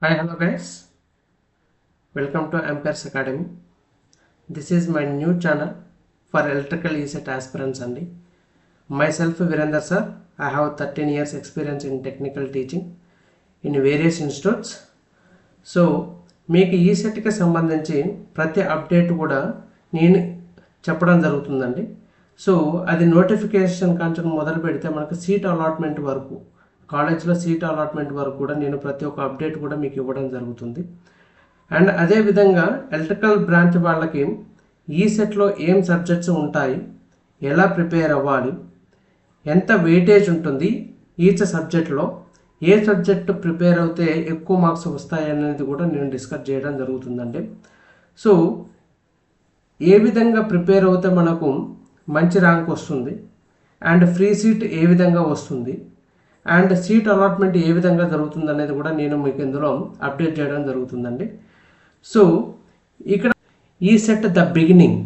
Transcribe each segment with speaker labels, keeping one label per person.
Speaker 1: Hi, hello guys. Welcome to Amperes Academy. This is my new channel for electrical ECET aspirants only. Myself Virender sir. I have 13 years experience in technical teaching in various institutes. So మీకు ఈసెట్కి సంబంధించి ప్రతి update కూడా నేను చెప్పడం జరుగుతుందండి. So అది notification కాంచెం మొదలు పెడితే మనకు సీట్ అలాట్మెంట్ వరకు కాలేజ్లో సీట్ అలాట్మెంట్ వరకు కూడా నేను ప్రతి ఒక్క అప్డేట్ కూడా మీకు ఇవ్వడం జరుగుతుంది. అండ్ అదేవిధంగా ఎలక్ట్రికల్ బ్రాంచ్ వాళ్ళకి ఈసెట్లో ఏం సబ్జెక్ట్స్ ఉంటాయి, ఎలా ప్రిపేర్ అవ్వాలి, ఎంత వెయిటేజ్ ఉంటుంది ఈచ్ సబ్జెక్ట్లో, ఏ సబ్జెక్టు ప్రిపేర్ అవుతే ఎక్కువ మార్క్స్ వస్తాయి అనేది కూడా నేను డిస్కస్ చేయడం జరుగుతుందండి. సో ఏ విధంగా ప్రిపేర్ అవుతే మనకు మంచి ర్యాంక్ వస్తుంది, అండ్ ఫ్రీ సీట్ ఏ విధంగా వస్తుంది, అండ్ సీట్ అలాట్మెంట్ ఏ విధంగా జరుగుతుంది అనేది కూడా నేను మీకు ఇందులో అప్డేట్ చేయడం జరుగుతుందండి. సో ఇక్కడ ఈ సెట్ ద బిగినింగ్.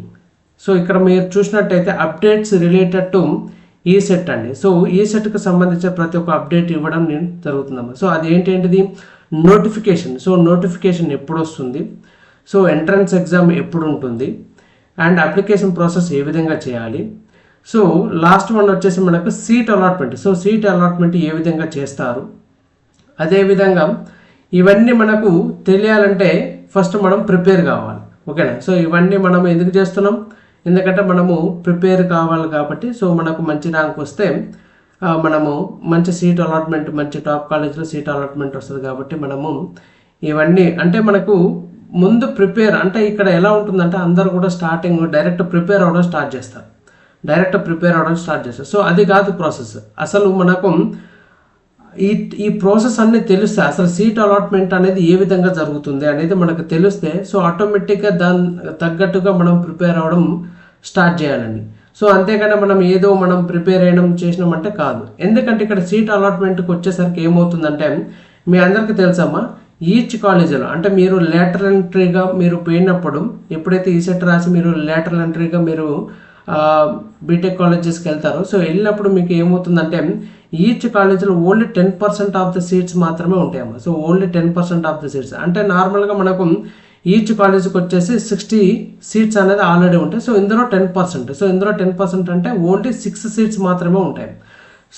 Speaker 1: సో ఇక్కడ మీరు చూసినట్టయితే అప్డేట్స్ రిలేటెడ్ టు ఈ సెట్ అండి. సో ఈ సెట్కి సంబంధించిన ప్రతి ఒక్క అప్డేట్ ఇవ్వడం నేను జరుగుతుందమ్మా. సో అది ఏంటంటిది నోటిఫికేషన్. సో నోటిఫికేషన్ ఎప్పుడు వస్తుంది, సో ఎంట్రన్స్ ఎగ్జామ్ ఎప్పుడు ఉంటుంది, అండ్ అప్లికేషన్ ప్రాసెస్ ఏ విధంగా చేయాలి, సో లాస్ట్ వన్ వచ్చేసి మనకు seat allotment. So seat allotment ఏ విధంగా చేస్తారు, అదేవిధంగా ఇవన్నీ మనకు తెలియాలంటే ఫస్ట్ మనం ప్రిపేర్ కావాలి. ఓకేనా. సో ఇవన్నీ మనం ఎందుకు చేస్తున్నాం, ఎందుకంటే మనము ప్రిపేర్ కావాలి కాబట్టి. సో మనకు మంచి ర్యాంక్ వస్తే మనము మంచి సీట్ అలాట్మెంట్, మంచి టాప్ కాలేజ్లో సీట్ అలాట్మెంట్ వస్తుంది కాబట్టి మనము ఇవన్నీ అంటే మనకు ముందు ప్రిపేర్ అంటే ఇక్కడ ఎలా ఉంటుందంటే అందరూ కూడా స్టార్టింగ్ డైరెక్ట్ ప్రిపేర్ అవ్వడం స్టార్ట్ చేస్తారు. సో అది కాదు ప్రాసెస్. అసలు మనకు ఈ ప్రాసెస్ అన్నీ తెలిస్తే అసలు సీట్ అలాట్మెంట్ అనేది ఏ విధంగా జరుగుతుంది అనేది మనకు తెలిస్తే సో ఆటోమేటిక్గా దాని తగ్గట్టుగా మనం ప్రిపేర్ అవ్వడం స్టార్ట్ చేయాలండి. సో అంతేకాని మనం ప్రిపేర్ అయ్యడం చేసినామంటే కాదు. ఎందుకంటే ఇక్కడ సీట్ అలాట్మెంట్కి వచ్చేసరికి ఏమవుతుందంటే మీ అందరికీ తెలుసమ్మా, ఈచ్ కాలేజీలో అంటే మీరు లేటరల్ ఎంట్రీగా మీరు పోయినప్పుడు ఎప్పుడైతే ఈసెట్ రాసి మీరు లేటరల్ ఎంట్రీగా మీరు బీటెక్ కాలేజెస్కి వెళ్తారో సో వెళ్ళినప్పుడు మీకు ఏమవుతుందంటే ఈచ్ కాలేజీలో ఓన్లీ 10% ఆఫ్ ద సీట్స్ మాత్రమే ఉంటాయమ్మా. So only 10% of the seats అంటే నార్మల్గా మనకు ఈచ్ కాలేజీకి వచ్చేసి 60 సీట్స్ అనేది ఆల్రెడీ ఉంటాయి. సో ఇందులో 10%. సో ఇందులో 10% అంటే ఓన్లీ 6 సీట్స్ మాత్రమే ఉంటాయి.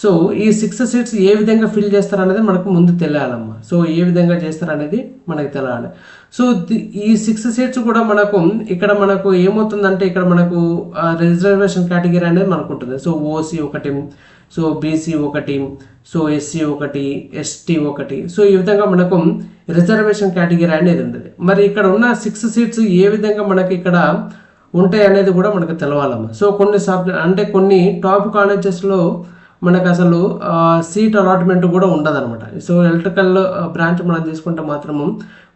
Speaker 1: సో ఈ 6 సీట్స్ ఏ విధంగా ఫిల్ చేస్తారనేది మనకు ముందు తెలియాలమ్మా. సో ఏ విధంగా చేస్తారనేది మనకు తెలియాలి. సో ఈ 6 సీట్స్ కూడా ఇక్కడ మనకు ఏమవుతుందంటే ఇక్కడ మనకు రిజర్వేషన్ కేటగిరీ అనేది మనకు ఉంటుంది. సో ఓసీ ఒకటి, సో బీసీ ఒకటి, సో ఎస్సీ ఒకటి, ఎస్టీ ఒకటి. సో ఈ విధంగా మనకు రిజర్వేషన్ కేటగిరీ అనేది ఉంటుంది. మరి ఇక్కడ ఉన్న 6 సీట్స్ ఏ విధంగా మనకి ఇక్కడ ఉంటాయి అనేది కూడా మనకు తెలవాలమ్మా. సో కొన్ని టాప్ కాలేజెస్లో మనకు అసలు సీట్ అలాట్మెంట్ కూడా ఉండదన్నమాట. సో ఎలక్ట్రికల్ బ్రాంచ్ మనం తీసుకుంటే మాత్రము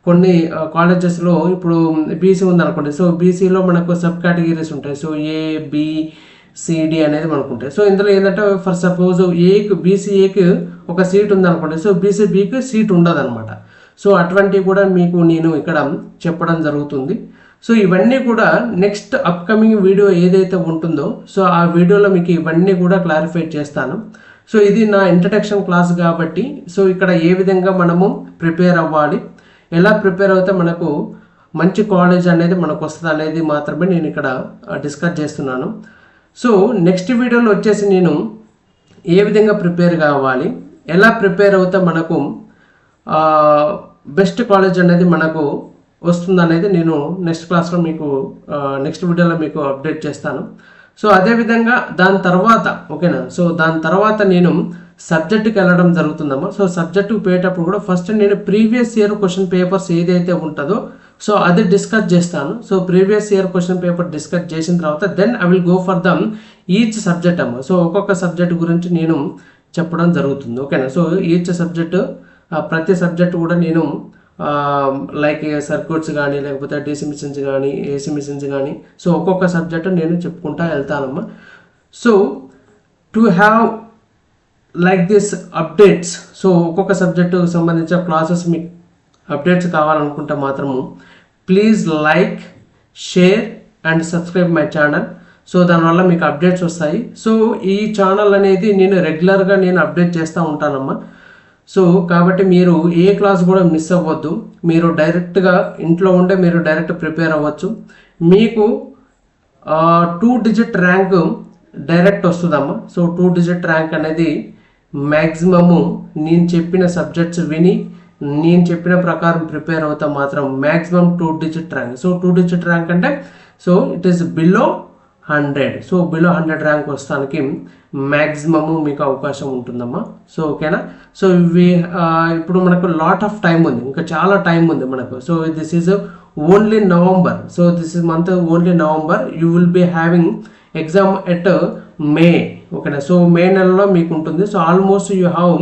Speaker 1: కొన్ని కాలేజెస్లో ఇప్పుడు బీసీ ఉందనుకోండి. సో బీసీలో మనకు సబ్ కేటగిరీస్ ఉంటాయి. సో ఏ, బి, సిడి అనేది మనకు ఉంటాయి. సో ఇందులో ఏంటంటే ఫర్ సపోజ్ బీసీఏకి ఒక సీట్ ఉందనుకోండి. సో బీసీబీకి సీట్ ఉండదన్నమాట. సో అటువంటివి కూడా మీకు నేను ఇక్కడ చెప్పడం జరుగుతుంది. సో ఇవన్నీ కూడా నెక్స్ట్ అప్కమింగ్ వీడియో ఏదైతే ఉంటుందో సో ఆ వీడియోలో మీకు ఇవన్నీ కూడా క్లారిఫై చేస్తాను. సో ఇది నా ఇంట్రడక్షన్ క్లాస్ కాబట్టి సో ఇక్కడ ఏ విధంగా మనము ప్రిపేర్ అవ్వాలి, ఎలా ప్రిపేర్ అవుతే మనకు మంచి కాలేజ్ అనేది మనకు వస్తుంది అనేది మాత్రమే నేను ఇక్కడ డిస్కస్ చేస్తున్నాను. సో నెక్స్ట్ వీడియోలో వచ్చేసి నేను ఏ విధంగా ప్రిపేర్ కావాలి, ఎలా ప్రిపేర్ అవుతే మనకు బెస్ట్ కాలేజ్ అనేది మనకు వస్తుంది అనేది నేను నెక్స్ట్ క్లాస్లో మీకు నెక్స్ట్ వీడియోలో మీకు అప్డేట్ చేస్తాను. సో అదేవిధంగా దాని తర్వాత ఓకేనా. సో దాని తర్వాత నేను సబ్జెక్టుకి వెళ్ళడం జరుగుతుందమ్మా. సో సబ్జెక్టుకి పోయేటప్పుడు కూడా ఫస్ట్ నేను ప్రీవియస్ ఇయర్ క్వశ్చన్ పేపర్స్ ఏదైతే ఉంటుందో సో అది డిస్కస్ చేస్తాను. So previous year question paper discuss చేసిన తర్వాత then I will go for the each subject అమ్మా. సో ఒక్కొక్క సబ్జెక్ట్ గురించి నేను చెప్పడం జరుగుతుంది. ఓకేనా. సో ఈచ్ సబ్జెక్టు ప్రతి సబ్జెక్ట్ కూడా నేను లైక్ సర్క్యూట్స్ కానీ లేకపోతే డీసీ మిషన్స్ కానీ ఏసీ మిషన్స్ కానీ సో ఒక్కొక్క సబ్జెక్ట్ నేను చెప్పుకుంటా వెళ్తానమ్మా. So to have like this updates so ఒక్కొక్క సబ్జెక్టుకు సంబంధించిన క్లాసెస్ మీకు అప్డేట్స్ కావాలనుకుంటే మాత్రము please like, share and subscribe my channel. So దానివల్ల మీకు అప్డేట్స్ వస్తాయి. సో ఈ ఛానల్ అనేది నేను రెగ్యులర్గా అప్డేట్ చేస్తూ ఉంటానమ్మా. సో కాబట్టి మీరు ఏ క్లాస్ కూడా మిస్ అవ్వద్దు. మీరు డైరెక్ట్గా ఇంట్లో ఉండే మీరు డైరెక్ట్ ప్రిపేర్ అవ్వచ్చు. మీకు 2 డిజిట్ ర్యాంక్ డైరెక్ట్ వస్తుందమ్మా. సో 2 డిజిట్ ర్యాంక్ అనేది మ్యాక్సిమము నేను చెప్పిన సబ్జెక్ట్స్ విని నేను చెప్పిన ప్రకారం ప్రిపేర్ అవుతా మాత్రం maximum 2 digit rank. So 2 digit rank అంటే so it is below 100. So below 100 rank వస్తానికి మ్యాక్సిమము మీకు అవకాశం ఉంటుందమ్మా. సో ఓకేనా. సో ఇవి ఇప్పుడు మనకు లాట్ ఆఫ్ టైం ఉంది, ఇంకా చాలా టైం ఉంది మనకు. So this is only November. So this is month only November. You will be having exam at May. ఓకేనా. సో మే నెలలో మీకు ఉంటుంది. So almost you have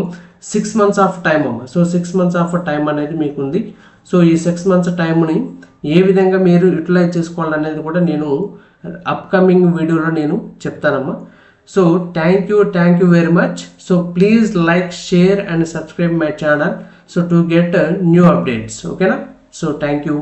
Speaker 1: 6 months of time అమ్మ. సో 6 months ఆఫ్ టైం అనేది మీకు ఉంది. So ఈ 6 months టైంని ఏ విధంగా మీరు యూటిలైజ్ చేసుకోవాలనేది కూడా నేను అప్కమింగ్ వీడియోలో నేను చెప్తానమ్మా. So thank you very much. So please like, share and subscribe my channel so to get new updates. ఓకేనా. So thank you.